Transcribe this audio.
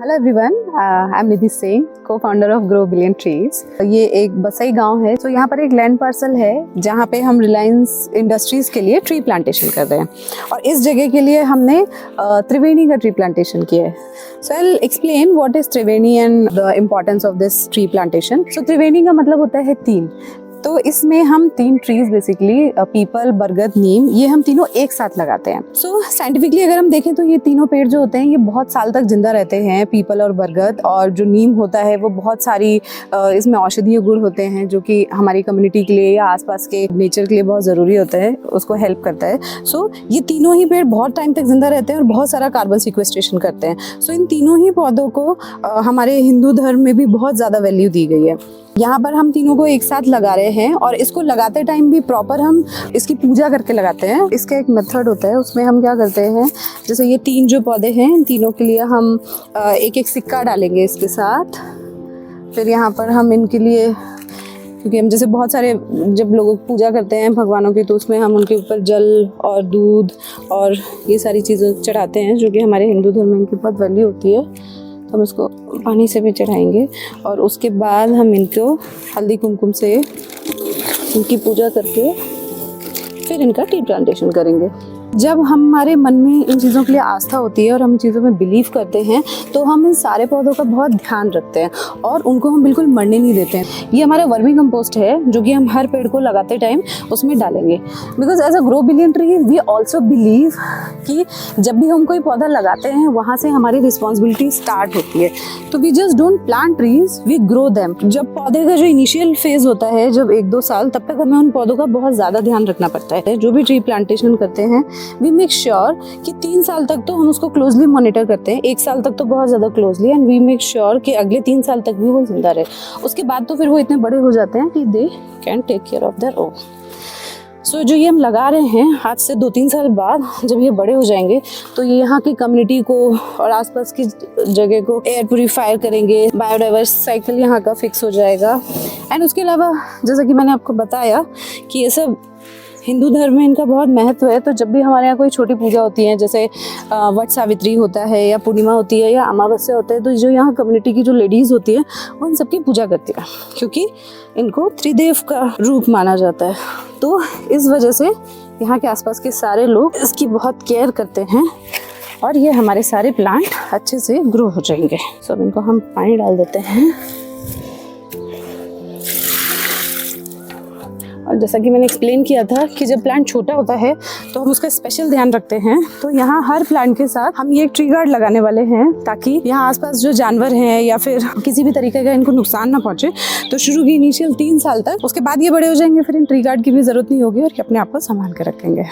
Hello everyone, I am Nidhi Singh, cofounder of Grow Billion Trees. ये एक बसई गांव है, तो यहाँ पर एक लैंड पार्सल है जहाँ पे हम रिलायंस इंडस्ट्रीज के लिए ट्री प्लांटेशन कर रहे हैं और इस जगह के लिए हमने त्रिवेणी का ट्री प्लांटेशन किया है। So I will explain what is Triveni and the importance of this tree plantation. So Triveni का मतलब होता है तीन, तो इसमें हम तीन ट्रीज बेसिकली पीपल, बरगद, नीम, ये हम तीनों एक साथ लगाते हैं। सो साइंटिफिकली अगर हम देखें तो ये तीनों पेड़ जो होते हैं ये बहुत साल तक जिंदा रहते हैं, पीपल और बरगद। और जो नीम होता है वो बहुत सारी इसमें औषधीय गुण होते हैं जो कि हमारी कम्युनिटी के लिए या आसपास के नेचर के लिए बहुत ज़रूरी होता है, उसको हेल्प करता है। सो ये तीनों ही पेड़ बहुत टाइम तक जिंदा रहते हैं और बहुत सारा कार्बन सिक्वेस्ट्रेशन करते हैं। सो इन तीनों ही पौधों को हमारे हिंदू धर्म में भी बहुत ज़्यादा वैल्यू दी गई है। यहाँ पर हम तीनों को एक साथ लगा रहे हैं और इसको लगाते टाइम भी प्रॉपर हम इसकी पूजा करके लगाते हैं। इसका एक मेथड होता है, उसमें हम क्या करते हैं, जैसे ये तीन जो पौधे हैं इन तीनों के लिए हम एक एक सिक्का डालेंगे इसके साथ। फिर यहाँ पर हम इनके लिए, क्योंकि हम जैसे बहुत सारे जब लोग पूजा करते हैं भगवानों की, तो उसमें हम उनके ऊपर जल और दूध और ये सारी चीज़ें चढ़ाते हैं जो कि हमारे हिंदू धर्म में इनकी बहुत वैल्यू होती है। हम इसको पानी से भी चढ़ाएंगे और उसके बाद हम इनको हल्दी कुमकुम से इनकी पूजा करके फिर इनका ट्री प्लांटेशन करेंगे। जब हमारे मन में इन चीज़ों के लिए आस्था होती है और हम चीज़ों में बिलीव करते हैं तो हम इन सारे पौधों का बहुत ध्यान रखते हैं और उनको हम बिल्कुल मरने नहीं देते हैं। ये हमारा वर्मी कंपोस्ट है जो कि हम हर पेड़ को लगाते टाइम उसमें डालेंगे, because as a Grow Billion Tree we also believe कि जब भी हम कोई पौधा लगाते हैं वहाँ से हमारी रिस्पॉन्सिबिलिटी स्टार्ट होती है। तो we just don't plant trees, we grow them. जब पौधे का जो इनिशियल फेज होता है, जब 1-2 साल, तब तक हमें उन पौधों का बहुत ज़्यादा ध्यान रखना पड़ता है। जो भी ट्री प्लांटेशन करते हैं वी मेक श्योर कि 3 साल तक तो हम उसको क्लोजली मॉनिटर करते हैं, 1 साल तक तो बहुत ज़्यादा closely, and we make sure कि अगले 3 साल तक भी वो जिंदा रहे। उसके बाद तो फिर वो इतने बड़े हो जाते हैं कि they can take care of their own. So जो ये हम लगा रहे हैं, आज से 2-3 साल बाद जब ये बड़े हो जाएंगे तो ये यहाँ की कम्युनिटी को और आसपास की जगह को एयर प्यूरीफायर करेंगे, बायोडाइवर्स साइकिल यहाँ का फिक्स हो जाएगा। एंड उसके अलावा जैसा कि मैंने आपको बताया कि ये सब हिंदू धर्म में इनका बहुत महत्व है। तो जब भी हमारे यहाँ कोई छोटी पूजा होती है, जैसे वट सावित्री होता है या पूर्णिमा होती है या अमावस्या होता है, तो जो यहाँ कम्युनिटी की जो लेडीज़ होती है वो इन सबकी पूजा करती है, क्योंकि इनको त्रिदेव का रूप माना जाता है। तो इस वजह से यहाँ के आसपास के सारे लोग इसकी बहुत केयर करते हैं और ये हमारे सारे प्लांट अच्छे से ग्रो हो जाएंगे। सो अब इनको हम पानी डाल देते हैं। और जैसा कि मैंने एक्सप्लेन किया था कि जब प्लांट छोटा होता है तो हम उसका स्पेशल ध्यान रखते हैं। तो यहाँ हर प्लांट के साथ हम ये एक ट्री गार्ड लगाने वाले हैं ताकि यहाँ आसपास जो जानवर हैं या फिर किसी भी तरीके का इनको नुकसान ना पहुँचे। तो शुरू की इनिशियल 3 साल तक, उसके बाद ये बड़े हो जाएंगे, फिर इन ट्री गार्ड की भी ज़रूरत नहीं होगी और ये अपने आप को संभाल कर रखेंगे।